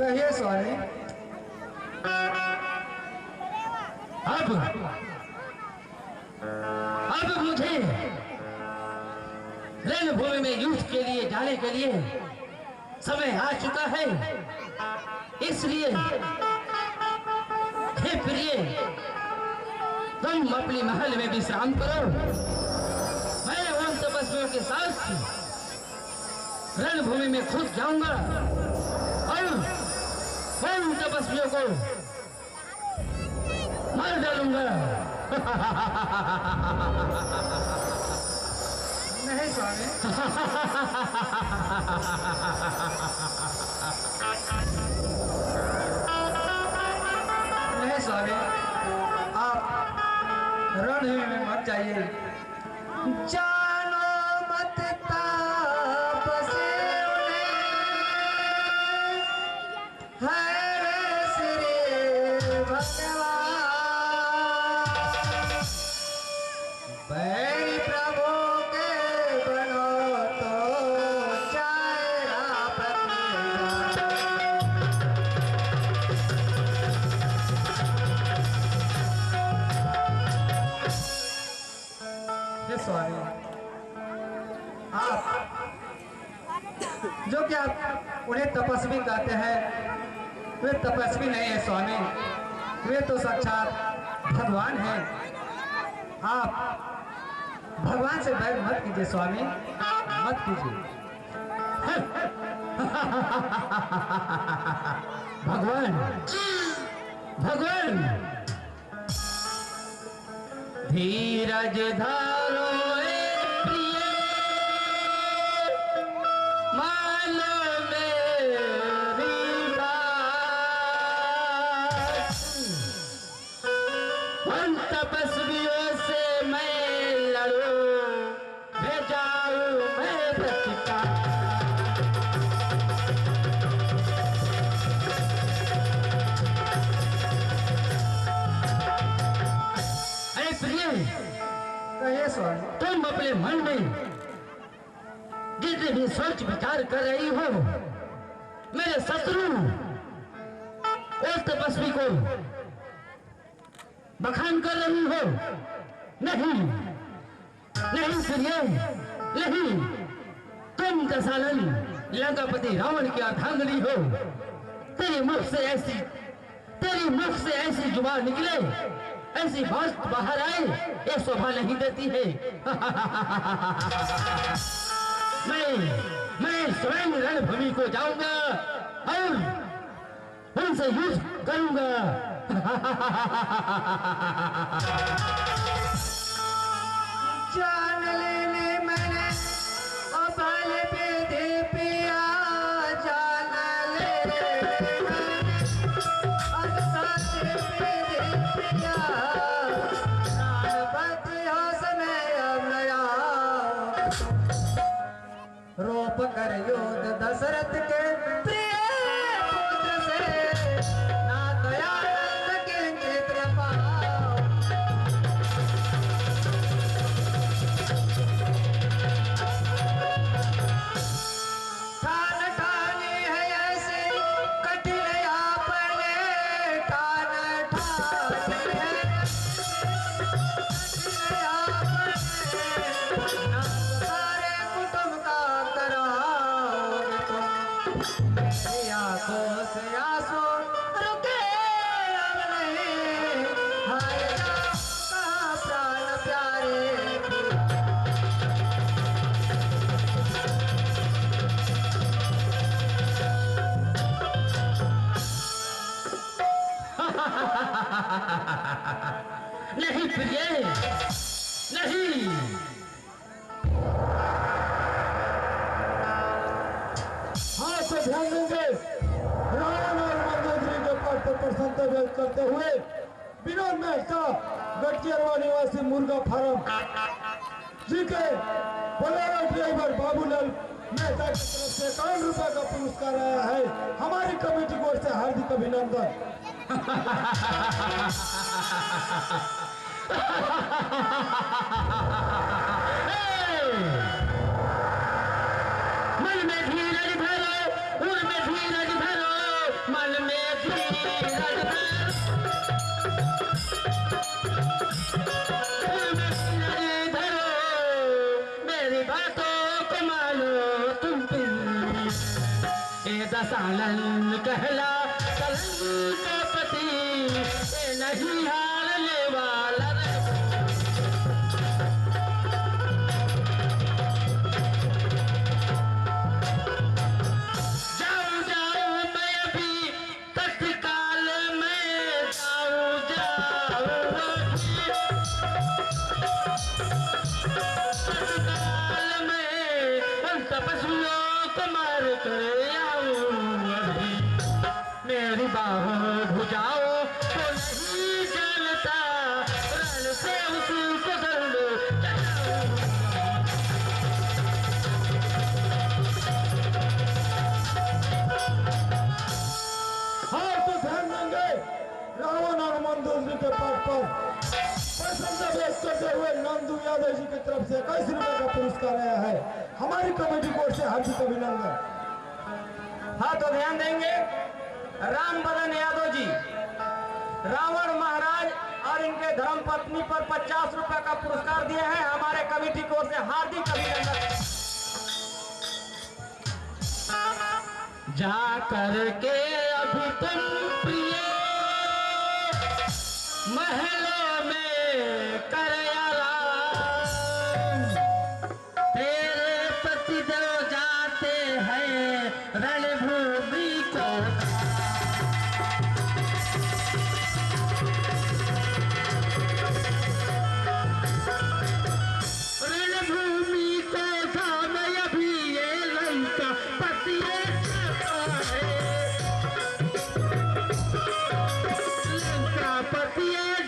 कहिए स्वामी। अब मुझे रणभूमि में युद्ध के लिए जाने के लिए समय आ चुका है। इसलिए हे प्रिय, तुम अपने महल में विश्राम करो। मैं उन तपस्वियों के साथ रणभूमि में खुद जाऊंगा और उन तपस्वियों को मार डालूंगा। नहीं स्वामी। नहीं स्वामी, आप रणभूमि में मत जाइए। जानो मत तापसे है श्री भगवान, बैरी प्रभु के बनो तो चारा स्वामी। आप जो कि आप उन्हें तपस्वी कहते हैं, वे तपस्वी नहीं है स्वामी, वे तो साक्षात भगवान हैं। आप भगवान से बैर मत कीजिए स्वामी, मत कीजिए। भगवान भगवान धीरज धारो प्रिय, मानो मेरी बात। उन तपस्वियों से मैं लड़ूं, भेजाऊं मैं प्रतिकार। कहिए स्वामी। तुम अपने मन में जितने भी सोच विचार कर रही हो, मेरे शत्रु उस तपस्वी को बखान कर रही हो। नहीं नहीं प्रिय, नहीं। तुम दशानन लंकापति रावण की अर्धांगिनी हो। तेरे मुख से ऐसी जुबान निकले, ऐसी बात बाहर आए, ये शोभा नहीं देती है। मैं स्वयं रणभूमि को जाऊंगा और उनसे युद्ध करूंगा। जान लेने मैंने अपाल पे दे पिया, जान ले रोप कर योद्ध दशरथ के प्रिय पुत्र से, ना दयानंद के नेत्र पाओ। ठान ठानी है ऐसे कठिन आपने, ठान ठानी है कठिन आपने, ना सारे कुटुंब का आंखों से आंसू रुके अब नहीं, हाय कहाँ प्राण प्यारे। नहीं प्रिय, नहीं। ध्यान देंगे, रावण और मंदोदरी के पद पर प्रसन्नता व्यक्त करते हुए विनोद मेहता गठियरवा निवासी मुर्गा फार्म जी के बोलेरो ड्राइवर बाबूलाल मेहता की तरफ से 51 रुपए का पुरस्कार आया है। हमारी कमेटी की ओर से हार्दिक अभिनंदन। मन में धीरज धरो, उन में धीरज धरो, सालन कहला कलंक का पति ये नहीं हारने वाला जाऊं जाऊं मैं अभी तत्काल में जाऊं तत्काल में उन तपस्वियों को मार कर आऊं अभी मेरी बाहों भुजाओ तो नहीं जानता रण से उसको दर्द हाँ तो ध्यान देंगे रावण और मंदोर जी के पाठ पर प्रशंसा व्यक्त करते हुए नंदू यादव जी की तरफ से 21 रुपए का पुरस्कार आया है। हमारी कमेटी की ओर से हार्दिक अभिनंदन। हाँ तो ध्यान देंगे राम बदन यादव जी रावण महाराज और इनके धर्म पत्नी पर 50 रुपए का पुरस्कार दिए हैं। हमारे कमेटी की ओर से हार्दिक अभिनंदन। जा करके अभी तुम प्रिय महलों में कर आराम तेरे पति जो जाते हैं रणभूमि को रणभूमि को धाम अभी ये लंका पति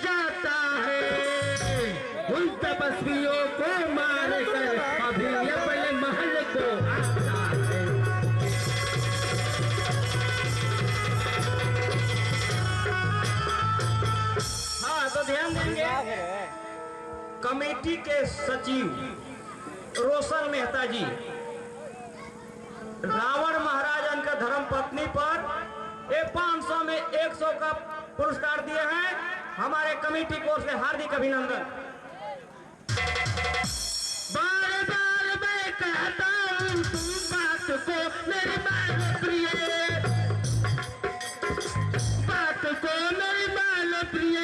जाता है उन तपस्वियों को मार कर अभी अपने महल को आता है। हाँ तो ध्यान देंगे कमेटी के सचिव रोशन मेहता जी रावण महाराज उनका धर्म पत्नी पर 500 में 100 का पुरस्कार दिए हैं। हमारे कमेटी की ओर से हार्दिक अभिनंदन। बार बार मैं कहता हूँ तुम बात को मेरी मान प्रिय बात को मेरी मान प्रिय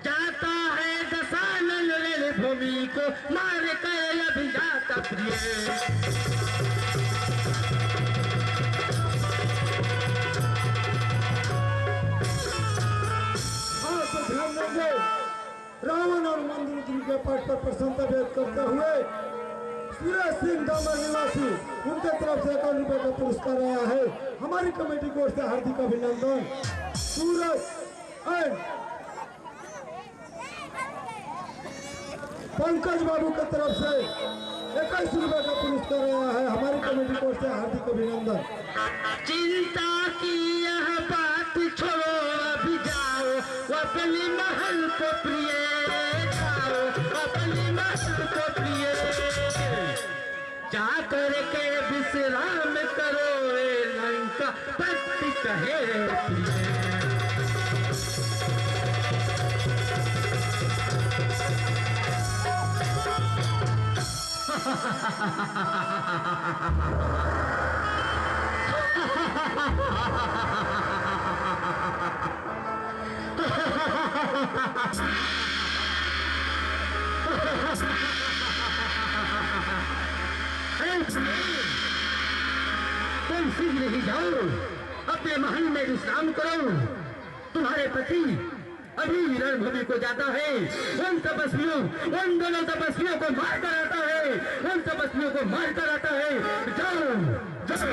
जाता है दशानन रणभूमि को मार कर अभी जाता प्रिय रावण और मंदोर जी के पाठ पर प्रसन्नता व्यक्त करते हुए सूरज सिंह दामर निवासी उनके तरफ से 51 रुपए का पुरस्कार आया है। हमारी कमेटी की ओर से हार्दिक अभिनंदन। सूरज एंड पंकज बाबू की तरफ से 21 रुपए का पुरस्कार आया है। हमारी कमेटी की ओर से हार्दिक अभिनंदन। चिंता की यह बात छोड़ो अभी जाओ अपनी महल को प्रिय जाओ अपनी महल को प्रिय जा करके विश्राम करो ए लंका पति कहे प्रिय तुम शीघ्र ही जाओ अपने महल में विश्राम करो। तुम्हारे पति अभी रणभूमि को जाता है उन दोनों तपस्वियों को मार कर आता है उन तपस्वियों को मार कर आता है। जाओ जाओ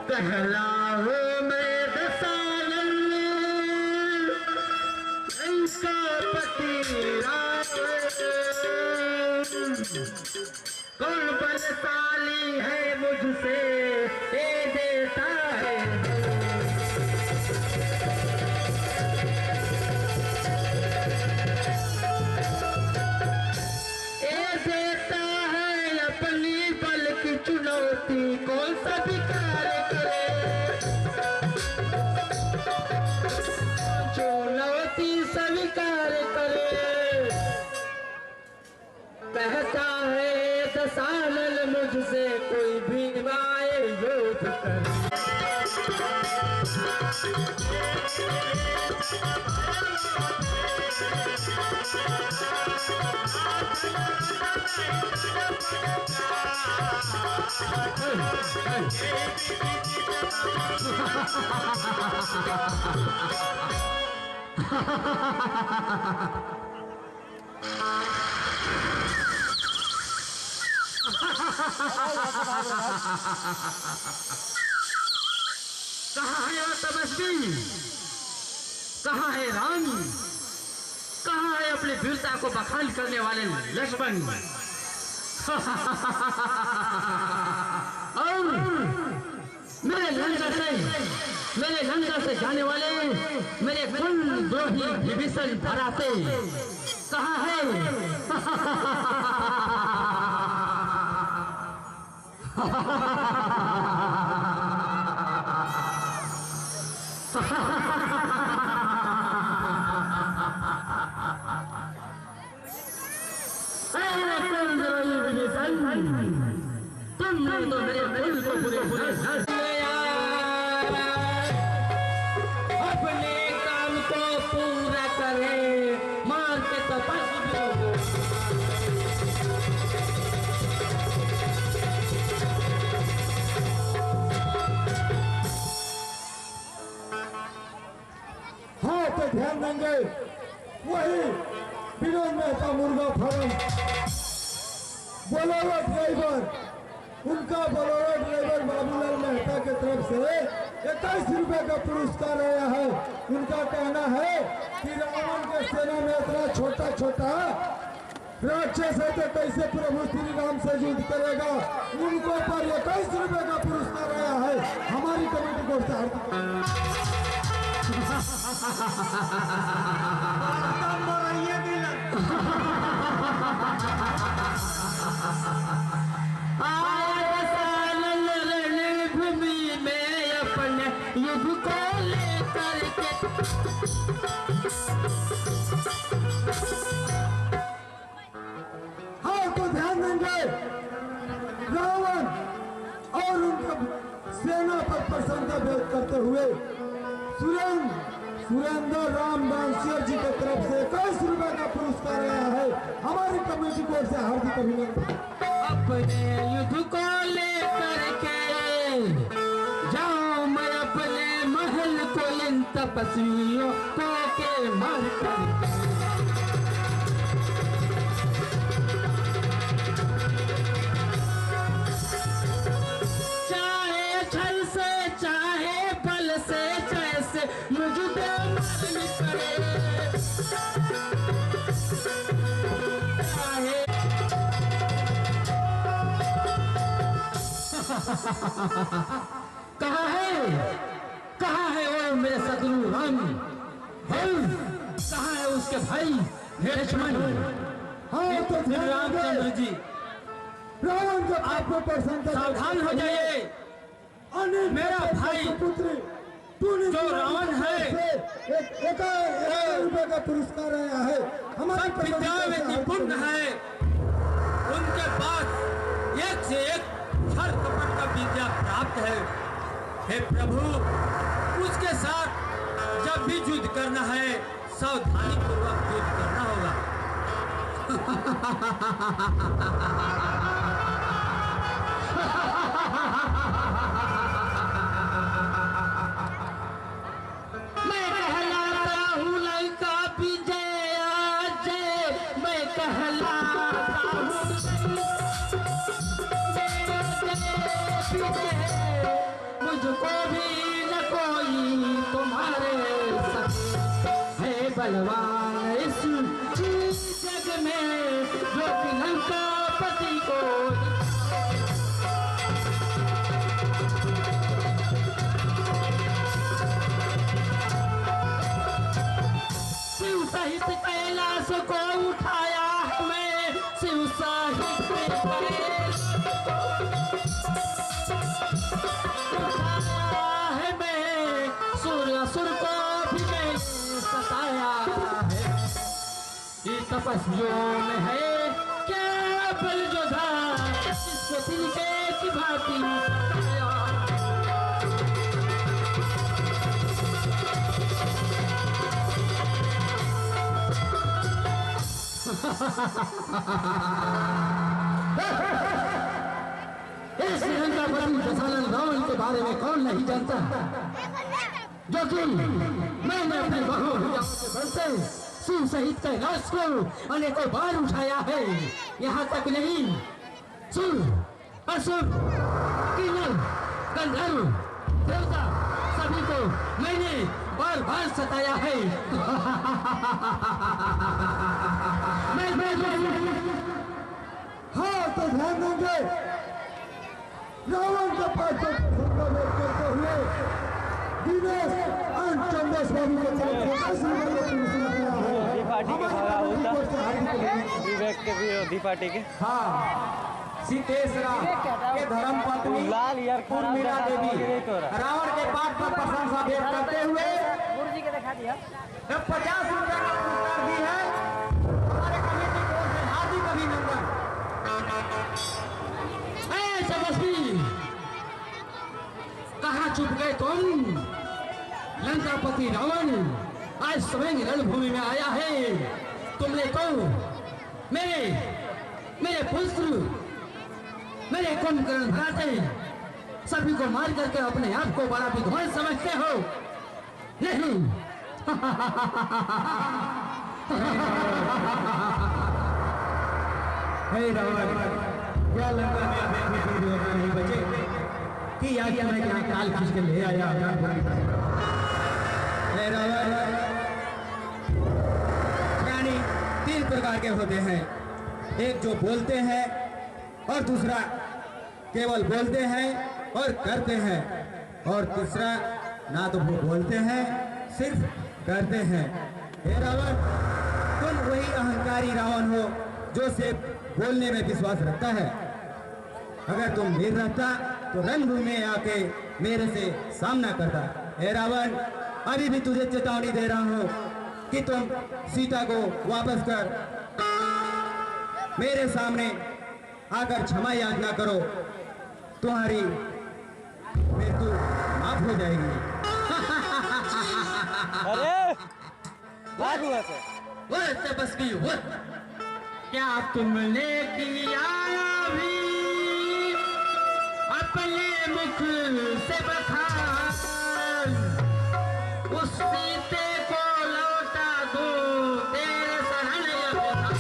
कहलाओ मैं दशानन इनका पति कौन बलशाली है मुझसे ये देता है अपनी बल की चुनौती कौन सा भिखारी सानल मुझसे कोई भी निभाए युद्ध कर। कहाँ है वो तपस्वी? कहाँ है राम? कहाँ है अपनी वीरता को बखान करने वाले लक्ष्मण? और मेरे लंका से जाने वाले मेरे कुल द्रोही विभीषण भराते कहाँ है? तुमने तो मेरे दिल को पूरे अपने काम को पूरा करे, मार के तपस्वी को। हाँ तो ध्यान देंगे वही विनोद मेहता मुर्गा फार्म बोलोरो ड्राइवर, उनका बोलोरो ड्राइवर बाबूलाल मेहता की तरफ से 21 रुपए का पुरस्कार आया है। उनका कहना है कि रावण के सेना में इतना छोटा छोटा राक्षस है तो कैसे प्रभु श्री राम से युद्ध करेगा। उनको पर 21 रुपए का पुरस्कार आया है। हमारी कमेटी को भूमि में अपने युद्ध को लेकर के हाँ तो ध्यान देंगे रावण और उनका सेना पर प्रसन्नता व्यक्त करते हुए सुरेंद्र राम डांसियर जी की तरफ से 21 रुपए का पुरस्कार आया है। हमारी कमेटी को से हार्दिक अभिनंदन। अपने युद्ध को लेकर के जाओ, मैं अपने महल को इन तपस्वियों को के मार कर चाहे छल से चाहे बल से जैसे मुझे मारनी पड़े, चाहे कहाँ है वो मेरे शत्रु राम? कहाँ है उसके भाई लक्ष्मण? हाँ तो रामचंद्र जी रावण जब आपको प्रसन्नता सावधान हो जाइए। मेरा भाई पुत्री जो रावण है 21 रुपए का पुरस्कार आया है। हमारे विद्या में निपुण है, उनके पास एक से एक हर कपट का विद्या प्राप्त है। हे प्रभु, उसके साथ जब भी युद्ध करना है सावधानी पूर्वक युद्ध करना होगा। मैं कहलाता हूँ लंका विजय जय, मैं कहलाता हूँ मुझको भी न कोई तुम्हारे है बलवान इस जग में, जो कि लंका पति को शिव सहित कैलाश को उठाया हमें, शिव सहित असुर को भी मैंने सताया है। तपस्वियों में है क्या बल जोधा, वो तिनके की भांति सताया। इस लंकापति दशानन रावण के बारे में कौन नहीं जानता, जो कि मैंने अपनी बहू के बल से शिव सहित कैलाश को अनेकों बार उठाया है। यहाँ तक नहीं, शिव, असुर, किन्नर, गंधर्व, देवता सभी को मैंने बार बार सताया है। हाँ तो ध्यान देंगे, रावण के पास करते हुए दिनेश एंड चंदेश बाबू को विवेक के विरोधी पार्टी के हाँ, सीतेश्वरा के धर्म पत्नी लाल यार उर्मिला देवी रावण के पाठ पर प्रशंसा व्यक्त करते हुए गुरु जी के दिखा दिया 50 रुपए का पुरस्कार दी है हमारे कमेटी की ओर से। हार्दिक अभिनंदन। कहाँ छुप गए तुम? लंकापति रावण आज स्वयं रणभूमि में आया है। तुमने तो मेरे पुत्र, मेरे कुंभकर्ण भ्राते सभी को मार करके अपने आप को बड़ा विद्वान समझते हो। नहीं। हे रावण, क्या लंका में अभी नहीं बचे कि आज मैं यहाँ काल खींच के ले आया। हे रावण, प्राणी 3 प्रकार के होते हैं, एक जो बोलते हैं और दूसरा केवल बोलते हैं और करते हैं, और तीसरा ना तो वो बोलते हैं सिर्फ करते हैं। हे रावण, तुम वही अहंकारी रावण हो जो सिर्फ बोलने में विश्वास रखता है। अगर तुम वीर रहता तो रणभूमि में आके मेरे से सामना करता। हे रावण, अभी भी तुझे चेतावनी दे रहा हूँ कि तुम सीता को वापस कर मेरे सामने आकर क्षमा याचना करो, तुम्हारी मृत्यु माफ हो जाएगी। अरे बात हुआ सर, वो तपस्वी वो क्या तुमने किया भी अपने मुख से बखान, उस सीते को लौटा दो तेरे शरण अभिधान।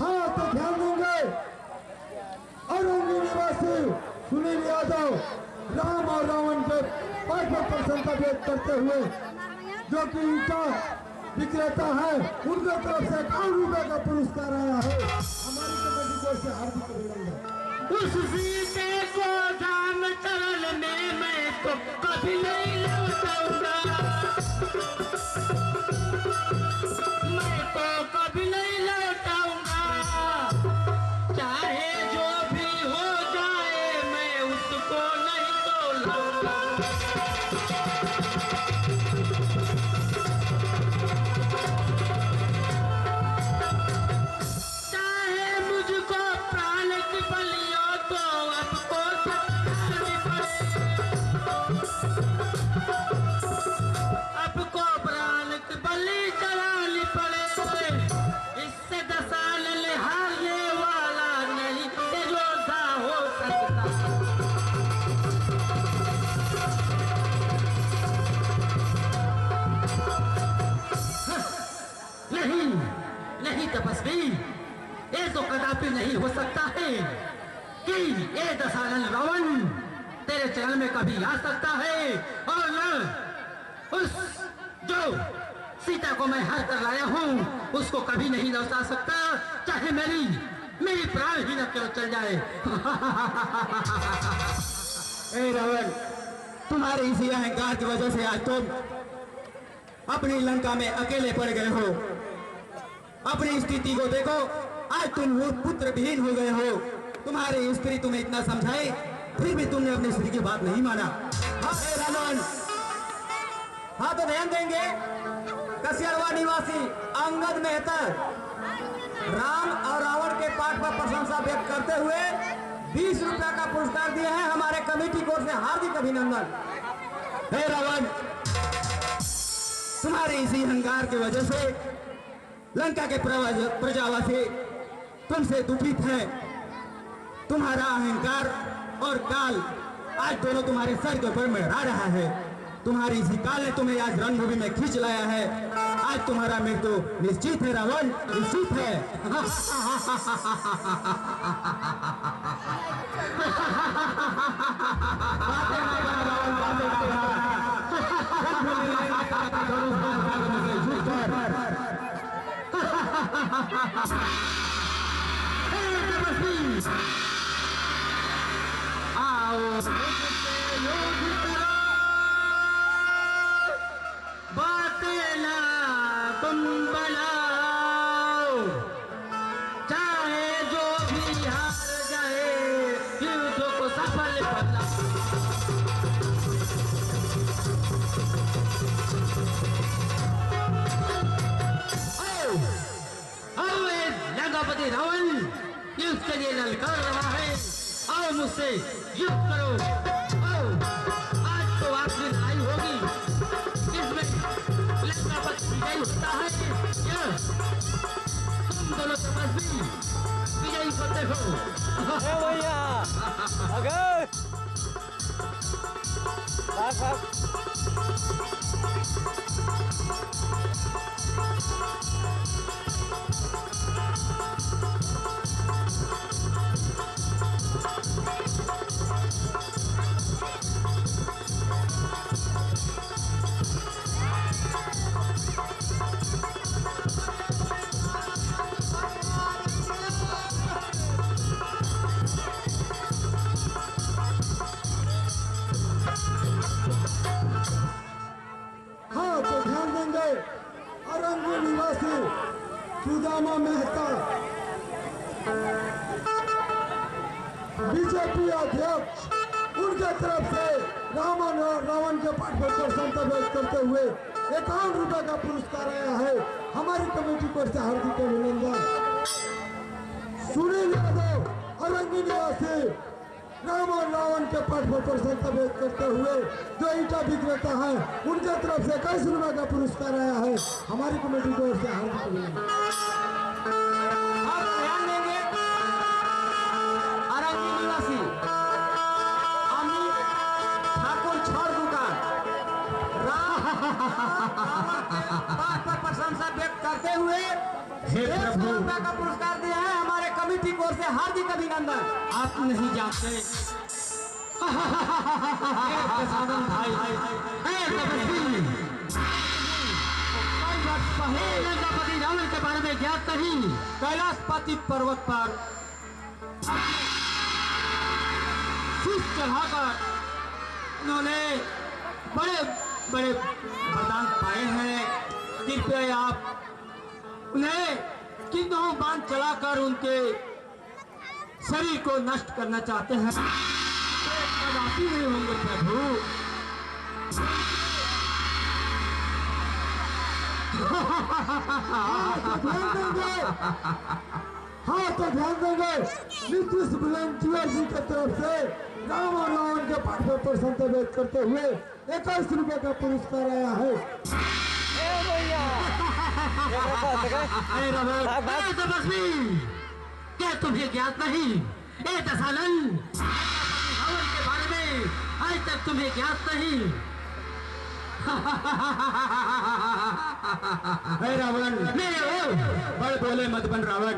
हाँ तो ध्यान देंगे, अरण्य निवासी सुनील यादव राम और रावण के पाठ पर प्रसन्नता व्यक्त करते हुए, जो कि इनका विक्रेता है, उनके तरफ से 51 रुपए का पुरस्कार आया है। हमारी कमेटी की ओर से हार्दिक अभिनंदन। उस सीते को धाम चरण में मैं तो कभी नहीं लौटाऊंगा, मैं तो कभी नहीं लौटाऊंगा, चाहे जो भी हो जाए मैं उसको नहीं तोड़ूंगा। चाहे मुझको प्राण की बलियो तो आपको चढ़ानी पड़े, आपको प्राण की बलि चढ़ानी पड़े, इससे दशानन हारने वाला नहीं योद्धा हो सकता। नहीं नहीं तपस्वी, ये तो कदापि नहीं हो सकता है कि ये दशानन रावण तेरे चरण में कभी आ सकता है, और न उस जो सीता को मैं हार कर लाया हूँ उसको कभी नहीं लौटा सकता, चाहे मेरी प्राण ही न क्यों चल जाए। हे रावण, तुम्हारे इसी अहंकार की वजह से आज तुम अपनी लंका में अकेले पड़ गए हो। अपनी स्थिति को देखो, आज तुम पुत्र विहीन हो गए हो। तुम्हारी स्त्री तुम्हें इतना समझाए, फिर भी तुमने अपनी स्त्री की बात नहीं माना। हाँ हे रावण, हाँ तो ध्यान देंगे, कसियरवा निवासी अंगद मेहता राम और रावण के पाठ पर प्रशंसा व्यक्त करते हुए 20 रुपया का पुरस्कार दिए हैं। हमारे कमेटी की ओर से हार्दिक अभिनंदन। हे रावण, तुम्हारे इसी अहंकार की वजह से लंका के प्रजावासी तुमसे दुखित है। तुम्हारा अहंकार और काल आज दोनों तुम्हारे सर के ऊपर मंडरा रहा है। तुम्हारी इसी काल ने तुम्हें आज रणभूमि में खींच लाया है। आज तुम्हारा मृत्यु निश्चित है रावण, निश्चित है। रावण युद्ध के लिए ललकार रहा है। आओ मुझसे युद्ध करो। आओ, आज तो आखिरी लड़ाई होगी। इसमें लंकापति विजयी होता है या तुम दोनों तपस्वी विजयी होते हो। भैया अगर हाँ तो ध्यान देंगे, अरंगी निवासी सुदामा मेहता बीजेपी अध्यक्ष, उनके तरफ से रावण के पाठ पर प्रशंसा व्यक्त करते हुए 51 रुपए का पुरस्कार आया है। हमारी कमेटी को से हार्दिक अभिनंदन। सुनील यादव अरंगी निवासी रावण के पाठ पर प्रशंसा व्यक्त करते हुए जो ईटा विक्रेता है, उनके तरफ से 21 रुपए का पुरस्कार आया है। हमारी कमेटी की ओर से हार्दिक अभिनंदन। ध्यान देंगे, अरंगी निवासी अमित ठाकुर छोड़ दुकान पाठ पर प्रशंसा व्यक्त करते हुए 100 रुपए का पुरस्कार दिया है। हमारे कमेटी की ओर से हार्दिक अभिनंदन। आप नहीं जानते साधन भाई लंकापति रावण के बारे में ज्ञात नहीं। कैलाशपति पर्वत पर शीश चढ़ाकर उन्होंने बड़े बड़े वरदान पाए हैं। कृपया आप उन्हें कितनों बाण चलाकर उनके शरीर को नष्ट करना चाहते हैं। कदापि नहीं होंगे प्रभु। हाँ तो ध्यान देंगे, नीतीश वॉलंटियर जी की तरफ से रावण के पाठ पर प्रशंसा व्यक्त करते हुए 21 रुपए का पुरस्कार आया है। क्या तुम्हें ज्ञात नहीं? ए दशानन, रावण के बारे में आज तक तुम्हें ज्ञात नहीं। रावण बड़ बोले मत बन रावण।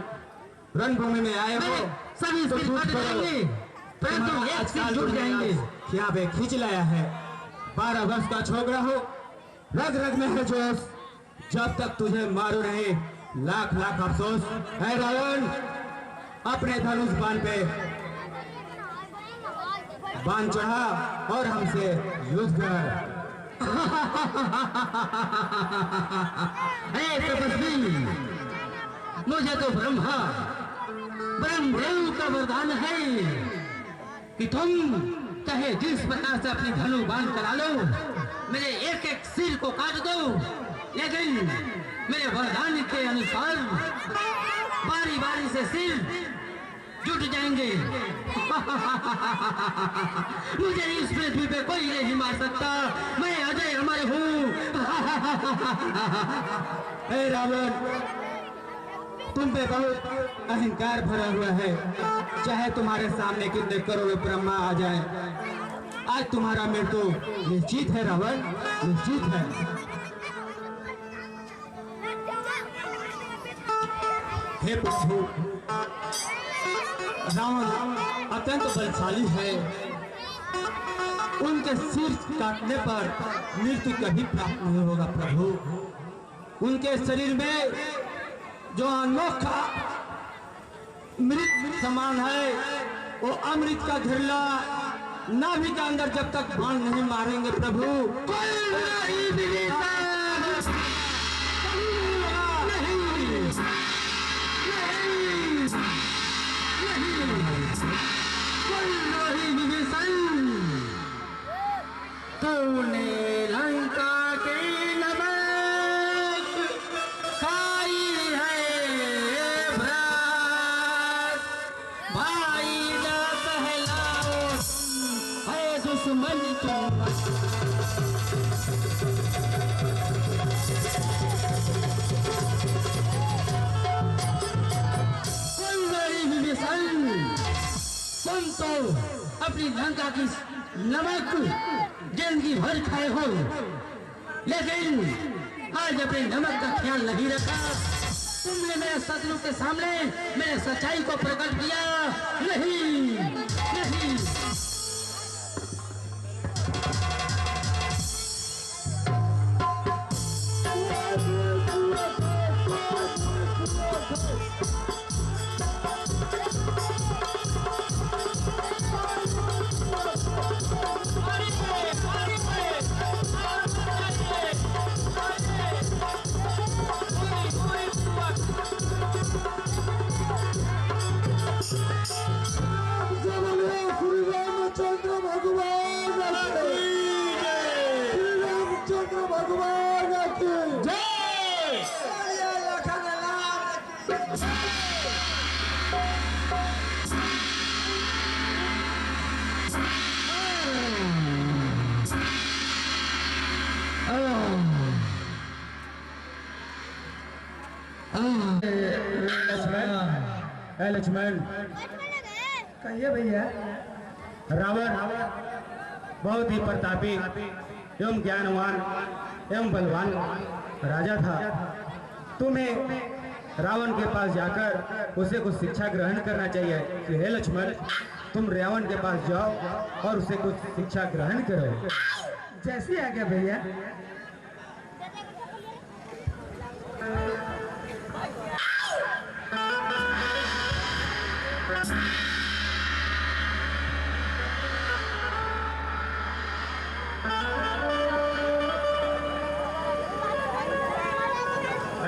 रणभूमि में आए हो सभी तो छूट जाएंगे, परंतु एक से जुट जाएंगे। क्या बे खींच लाया है? 12 वर्ष का छोकरा हो, रग रग में है जोश। जब तक तुझे मारू नहीं, लाख लाख अफसोस है। रावण, अपने धनुष बाण पे बाण चढ़ा और हमसे युद्ध कर। तपस्वी, मुझे तो ब्रह्मदेव का वरदान है कि तुम चाहे जिस प्रकार से अपनी धनु बाण चला लो, मेरे एक एक सिर को काट दो, लेकिन मेरे वरदान के अनुसार बारी बारी से सिर जुट जाएंगे। मुझे इस पृथ्वी पे कोई नहीं मार सकता, मैं अजय अमर हूँ। हे रावण, तुम पे बहुत अहंकार भरा हुआ है। चाहे तुम्हारे सामने कितने करोड़ ब्रह्मा आ जाए, आज तुम्हारा मृत्यु निश्चित है रावण, निश्चित है। हे प्रभु, रावण अत्यंत बलशाली है। उनके सिर काटने पर मृत्यु कभी प्राप्त नहीं होगा प्रभु। उनके शरीर में जो अनोखा मृत समान है, वो अमृत का घिरला नाभि के अंदर जब तक बाण नहीं मारेंगे प्रभु, तूने लंका के नमक खाई है भ्रात, भाई ना कहलाओ है दुश्मन तुम। तुम तो अपनी लंका की नमक जिंदगी भर खाए हो, लेकिन आज अपने नमक का ख्याल नहीं रखा। तुमने मेरे शत्रु के सामने मेरे सच्चाई को प्रकट किया। नहीं नहीं, लक्ष्मण, कहिए भैया। रावण बहुत ही प्रतापी एवं ज्ञानवान एवं बलवान राजा था। तुम्हें रावण के पास जाकर उसे कुछ शिक्षा ग्रहण करना चाहिए। कि हे लक्ष्मण, तुम रावण के पास जाओ और उसे कुछ शिक्षा ग्रहण करो। जैसी आ गया भैया।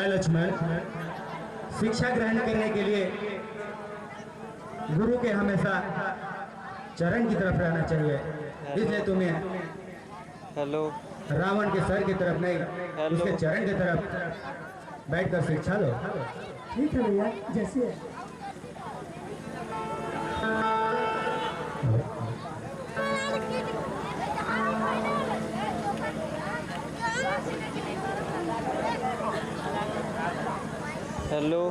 लक्ष्मण, शिक्षा ग्रहण करने के लिए गुरु के हमेशा चरण की तरफ रहना चाहिए। इसलिए तुम्हें रावण के सर की तरफ नहीं, उसके चरण की तरफ बैठकर शिक्षा लो। ठीक है भैया, जैसी है। हेलो,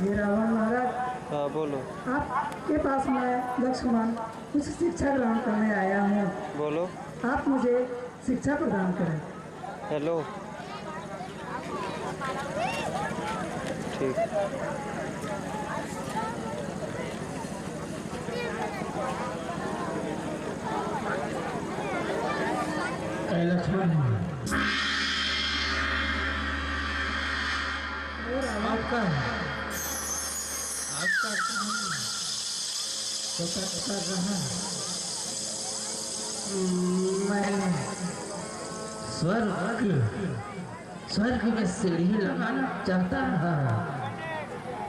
ये रावण महाराज। हाँ बोलो। आपके पास मैं लक्ष्मण कुछ शिक्षा ग्रहण करने आया हूँ। बोलो। आप मुझे शिक्षा प्रदान करें। हेलो, ठीक। लक्ष्मण, आपका कर रहा मैं स्वर्ग में सीढ़ी लगाना चाहता था,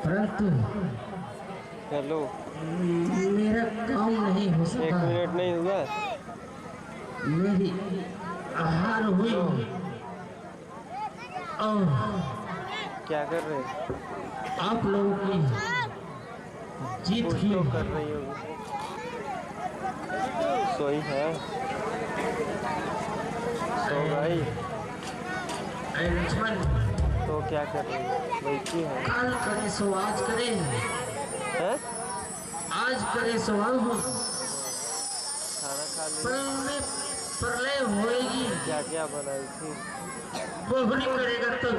परंतु हेलो, मेरा काम नहीं हो एक सका। मिनट नहीं हुआ। मेरी हार हुई और क्या कर रहे हैं? आप लोगों की जीत कुछ की तो कर रही होगी। सोई है, सो गई लक्ष्मण तो क्या कर रही है? बैठी है। काल करे सो आज करे, हैं? आज करे सो अब खाना खा ली? में प्रलय होएगी, क्या क्या बनाई थी? वो नहीं करेगा तब।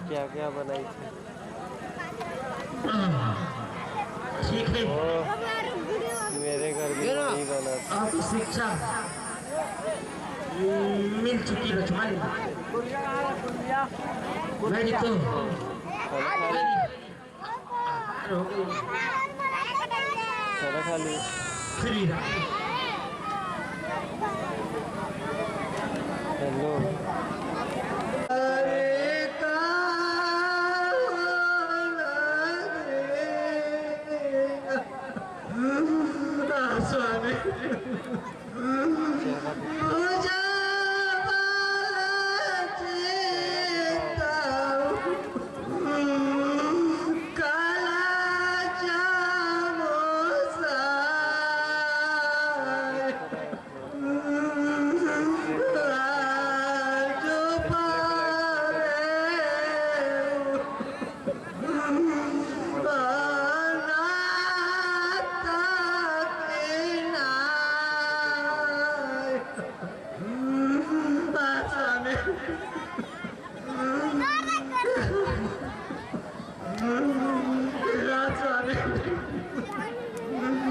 क्या क्या बनाई थी? ठीक है, ओ, मेरे घर भी वही बना था। आपकी शिक्षा मिल चुकी लक्ष्मण। मैं तो खाना खा ली? खाना खा ली? Free hello.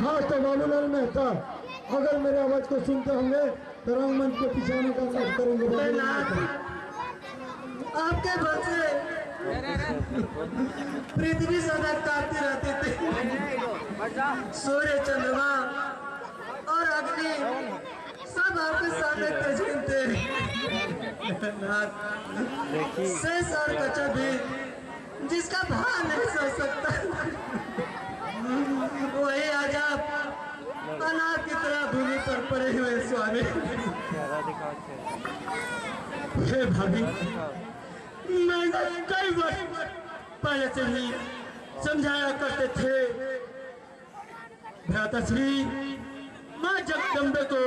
हाँ तो बाबूलाल मेहता अगर मेरे आवाज को सुनते होंगे तो रंगमंच के पीछे आने का अनुरोध करेंगे। आपके बच्चे पृथ्वी सदा काटती रहती थी, सूर्य चंद्रमा और अग्नि सब आपके सामने तेजहीन थे। शेष और कच्चा भी जिसका भार नहीं सह सकता, वही आज आप अनाथ की तरह भूमि पर पड़े हुए स्वामी। हे भाभी, मैं कई बार पहले से ही समझाया करते थे भ्राताश्री माँ जगदम्बे को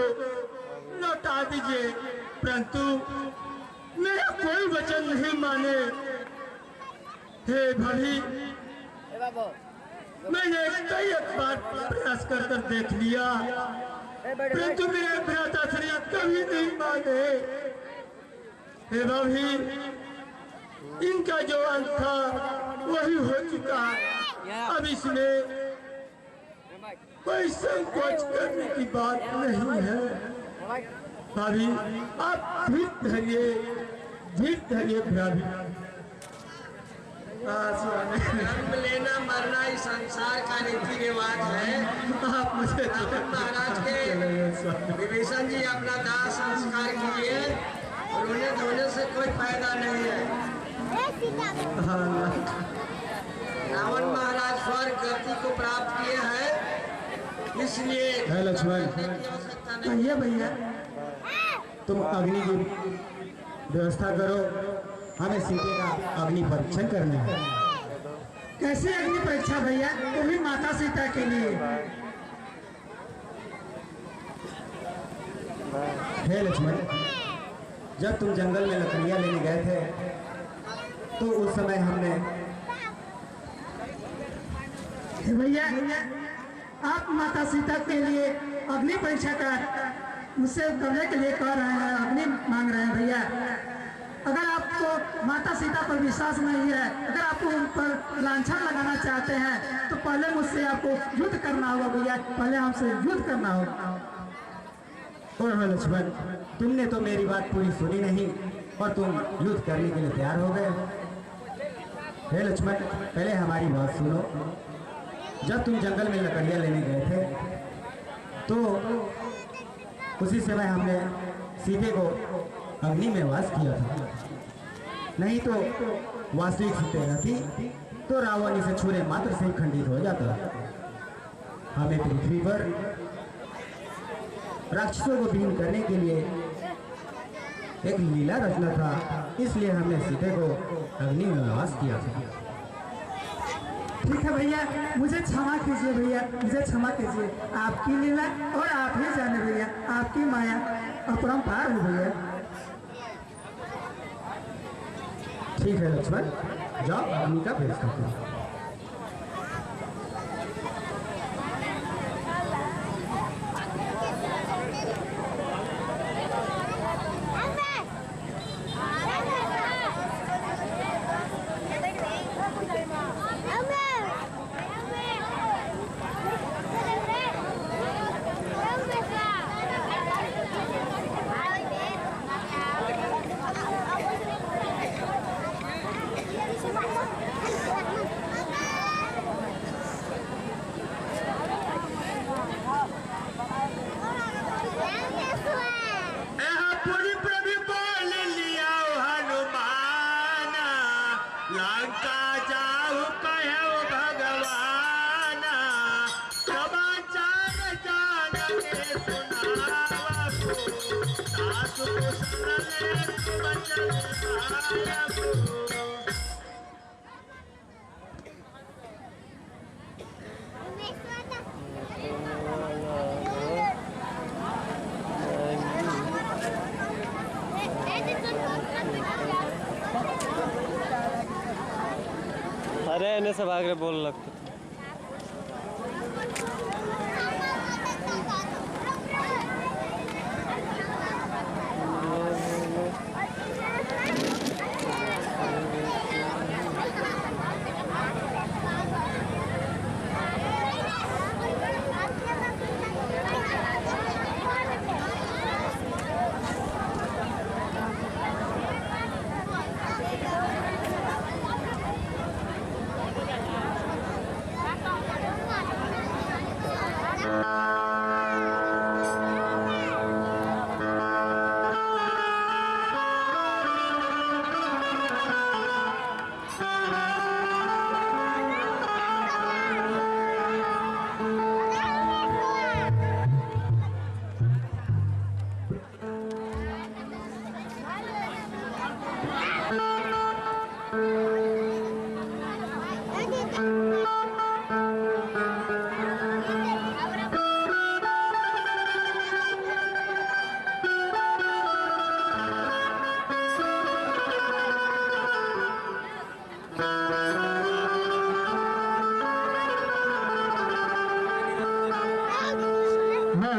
लौटा दीजिए, परंतु मेरा कोई वचन नहीं माने। हे भाभी, मैंने कई बार प्रयास कर देख लिया, परंतु मेरे भ्राताश्री कभी नहीं माने। हे भाभी, इनका जो अंत था वही हो चुका, अब इसमें कोई संकोच करने की बात नहीं है। भाभी आप धीर धरिए भाभी। जन्म लेना मरना इस संसार का रीति रिवाज है। आप मुझे महाराज के विभीषण जी अपना दाह संस्कार किए, रोने धोने से कोई फायदा नहीं है। रावण महाराज स्वर्ग गति को प्राप्त किए हैं, इसलिए है लक्ष्मण, भैया भैया तुम अग्नि की व्यवस्था करो, हमें सीते का अग्नि परीक्षण करना है। कैसे अग्नि परीक्षा भैया? तुम्ही माता सीता के लिए। हे लक्ष्मण, जब तुम जंगल में लकड़ियां लेने गए थे तो उस समय हमने भैया आप माता सीता के लिए अग्नि परीक्षा का मुझसे करने के लिए कह रहे हैं, अग्नि मांग रहे हैं भैया। अगर आपको माता सीता पर विश्वास नहीं है, अगर आपको उन पर लांछन लगाना चाहते हैं तो पहले मुझसे आपको युद्ध करना होगा भैया, पहले हमसे युद्ध करना होगा। और लक्ष्मण, तुमने तो मेरी बात पूरी सुनी नहीं और तुम युद्ध करने के लिए तैयार हो गए। हे लक्ष्मण, पहले हमारी बात सुनो। जब तुम जंगल में लकड़ियां लेने गए थे तो उसी समय हमने सीते को अग्नि में वास किया था, नहीं तो वास्तविक सीते रहती तो रावण इसे छूने मात्र से ही खंडित हो जाता। हमें पृथ्वी पर राक्षसों को विहीन करने के लिए एक लीला रचना था, इसलिए हमने सीते को अग्नि में निवास किया था। ठीक है भैया, मुझे क्षमा कीजिए भैया, मुझे क्षमा कीजिए। आपकी लीला और आप ही जाने भैया, आपकी माया अपरंपार हो भैया। ठीक है लक्ष्मण, जाओ अग्नि का भेद करते हैं। अरे इन्हें सब आगे बोल लगते थे।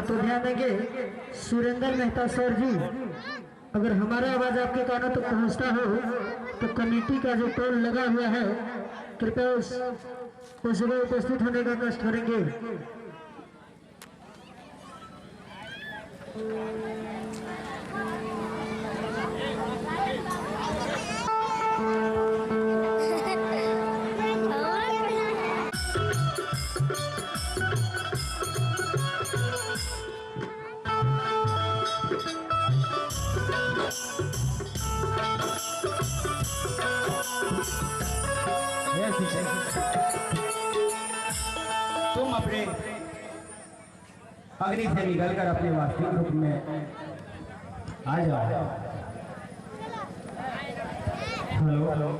तो ध्यान देंगे सुरेंद्र मेहता सर जी, अगर हमारा आवाज आपके कानों तक पहुंचता हो तो कमेटी का जो टोल लगा हुआ है कृपया उस जगह उपस्थित होने का कष्ट करेंगे। तुम अपने अग्नि से निकलकर अपने वास्तविक रूप में आ जाओ। हेलो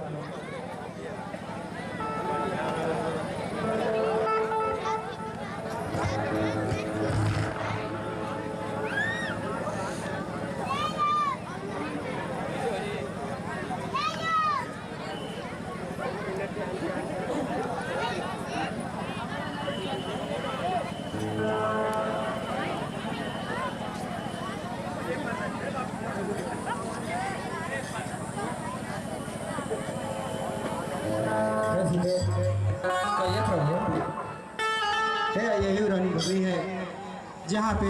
यही रणभूमि है जहाँ पे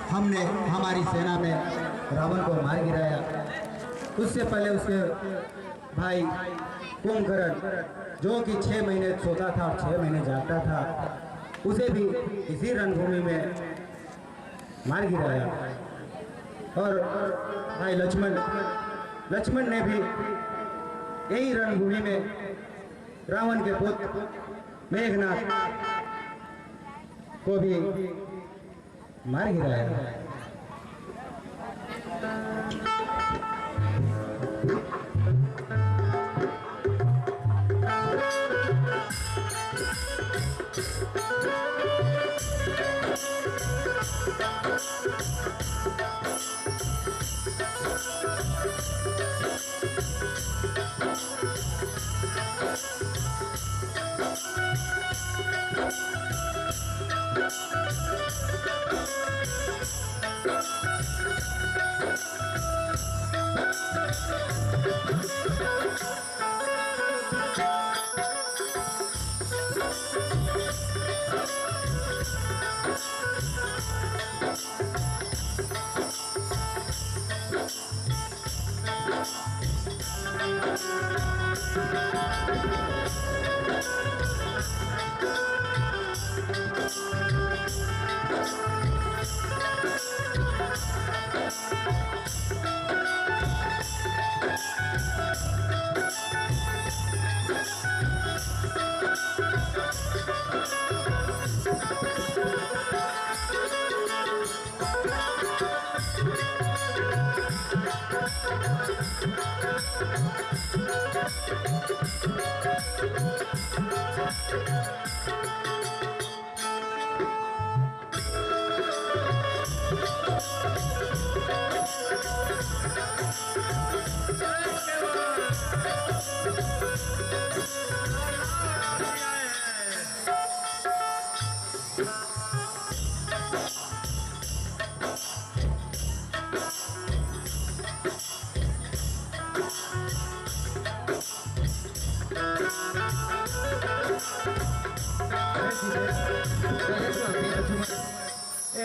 हमने हमारी सेना में रावण को मार गिराया। उससे पहले उसके भाई कुंभकर्ण जो कि 6 महीने सोता था और 6 महीने जागता था, उसे भी इसी रणभूमि में मार गिराया। और भाई लक्ष्मण ने भी यही रणभूमि में रावण के पुत्र मेघनाथ को भी मार गिराया।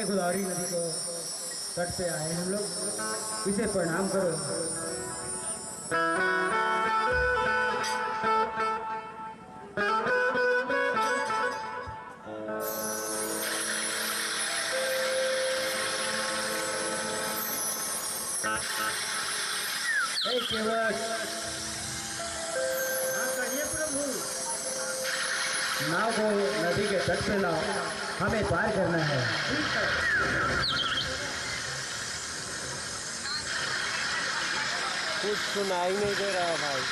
गोदावरी नदी को तट पे आए हम लोग, इसे प्रणाम करो। प्रभु, नाव को नदी के तट पे लाओ, हमें पार करना है। कुछ सुनाई नहीं दे रहा भाई।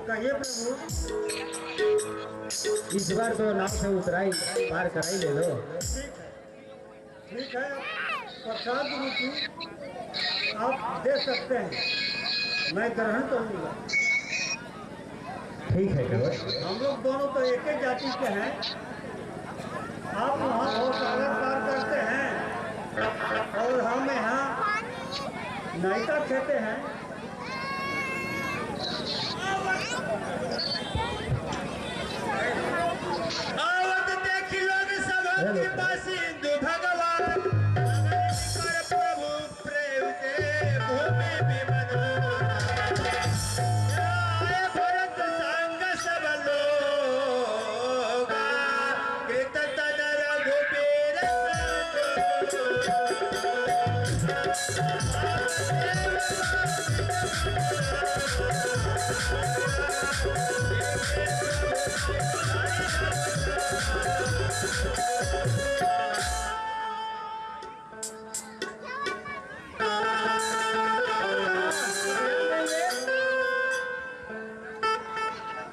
कहिए प्रभु, इस बार तो नाव से उतराई पार कराई ले लो। ठीक है, प्रसाद रूपी आप दे सकते हैं, मैं ग्रहण करूंगा। ठीक है केवल, हम लोग दोनों तो एक ही जाति के हैं। आप वहाँ बहुत सागर पार करते हैं और हम यहाँ नायका खेते हैं। आवत देखी लोग सब सिंधु भगवान प्रभु प्रेम से भूमि भरत संग सब लोग कृत तन रघुबीर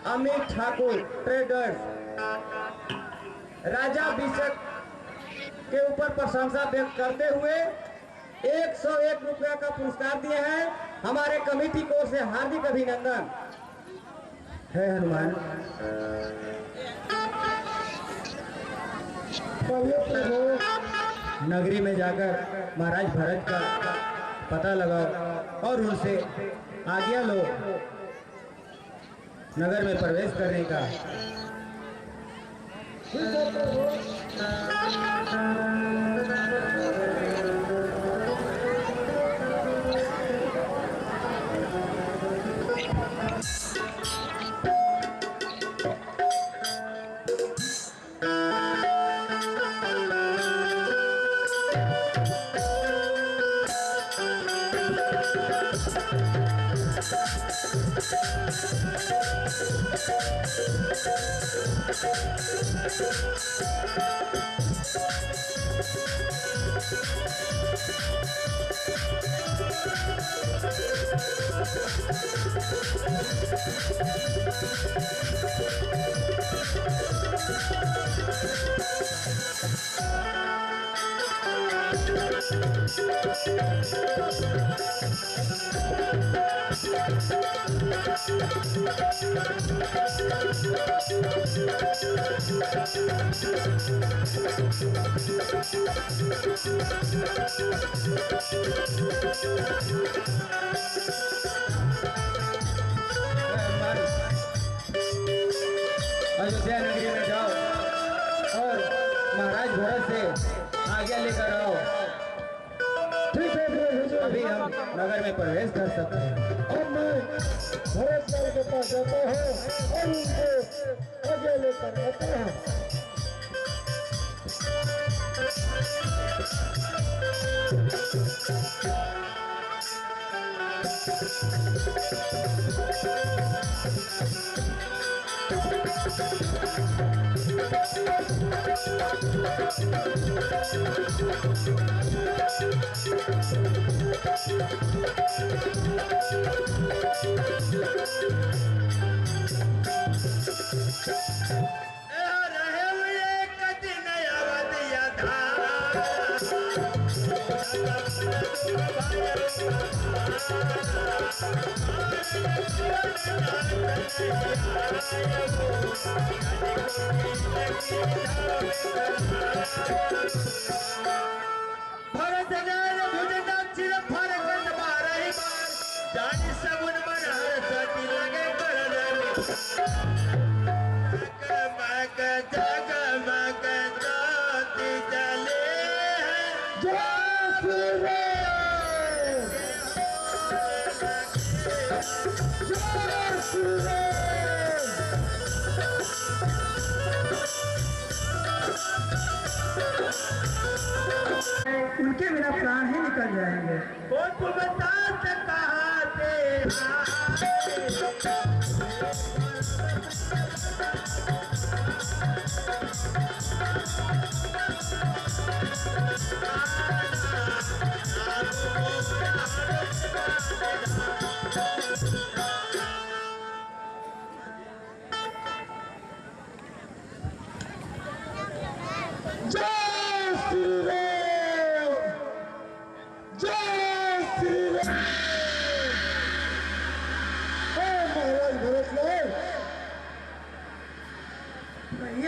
अमित ठाकुर ट्रेडर्स राजा अभिषेक के ऊपर प्रशंसा व्यक्त करते हुए 101 रुपया का पुरस्कार दिए हैं। हमारे कमेटी की ओर से हार्दिक अभिनंदन है। हनुमान नगरी में जाकर महाराज भरत का पता लगाओ और उनसे आज्ञा लो नगर में प्रवेश करने का। अयोध्या नगरी में जाओ और महाराज भरत से आज्ञा लेकर आओ। ठीक है प्रभु जी। अभी हम नगर में प्रवेश कर सकते हैं। अब मैं भरत लाल के पास जाता हूँ और उनको आगे लेकर आता हूँ। उनके बिना प्राण ही निकल जाएंगे।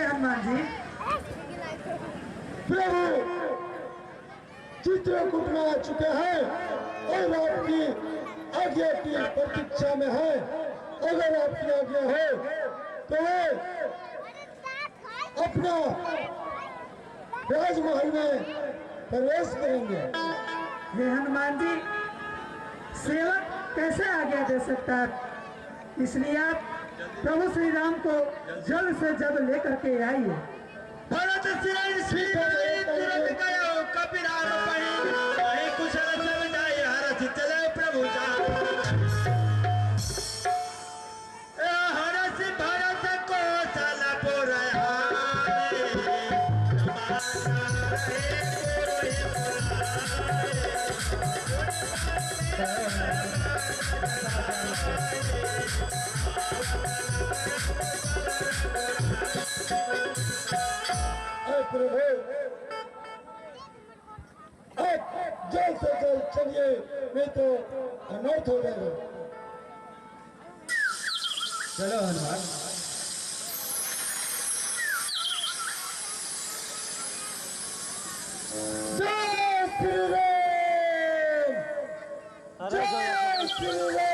हनुमान जी, प्रभु चित्रकूट में आ चुके हैं और आपकी आज्ञा की प्रतीक्षा में है। अगर आपकी आज्ञा है तो वे अपना राजमहल में प्रवेश करेंगे। हे हनुमान जी, सेवक कैसे आज्ञा दे सकता है, इसलिए आप प्रभु श्री राम को जल्द से जल्द लेकर के आइए। भरत श्री तुरंत गयो कपिराम पहि कुशल सब जाय हरष चले प्रभु हरष भरत को चल प्रभु आप जल्द से जल्द चलिए, नहीं तो अनर्थ हो जाएगा। चलो हनुमान। जय श्री राम, जय श्री राम।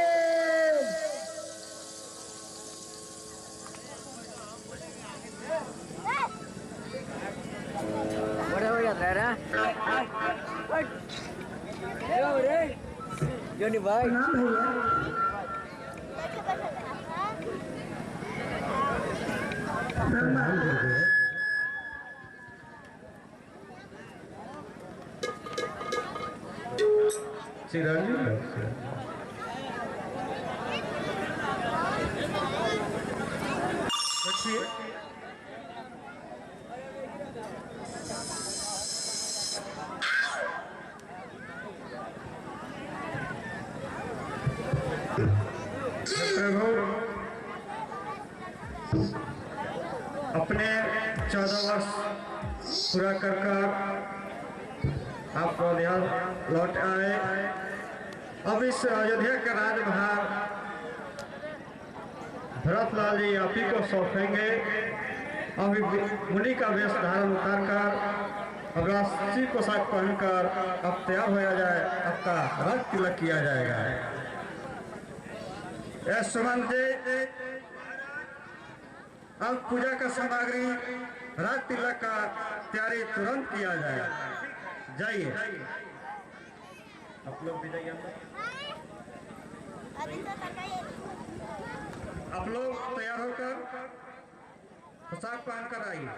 जोनी भाई प्रणाम भैया। पूरा कर आपको ध्यान लौट आए। अब इस अयोध्या का राजभार भरतलाल जी आप ही को सौंपेंगे। अभी मुनि का वेश धारण उतार कर अब राष्ट्रीय पोशाक पहनकर अब तैयार होया जाए, आपका रंग तिलक किया जाएगा। सुमन जी अब पूजा का सामग्री राग तिलक का तैयारी तुरंत किया जाए। जाइए आप लोग भी जाइए, आप लोग तैयार होकर पोशाक पहनकर आइए।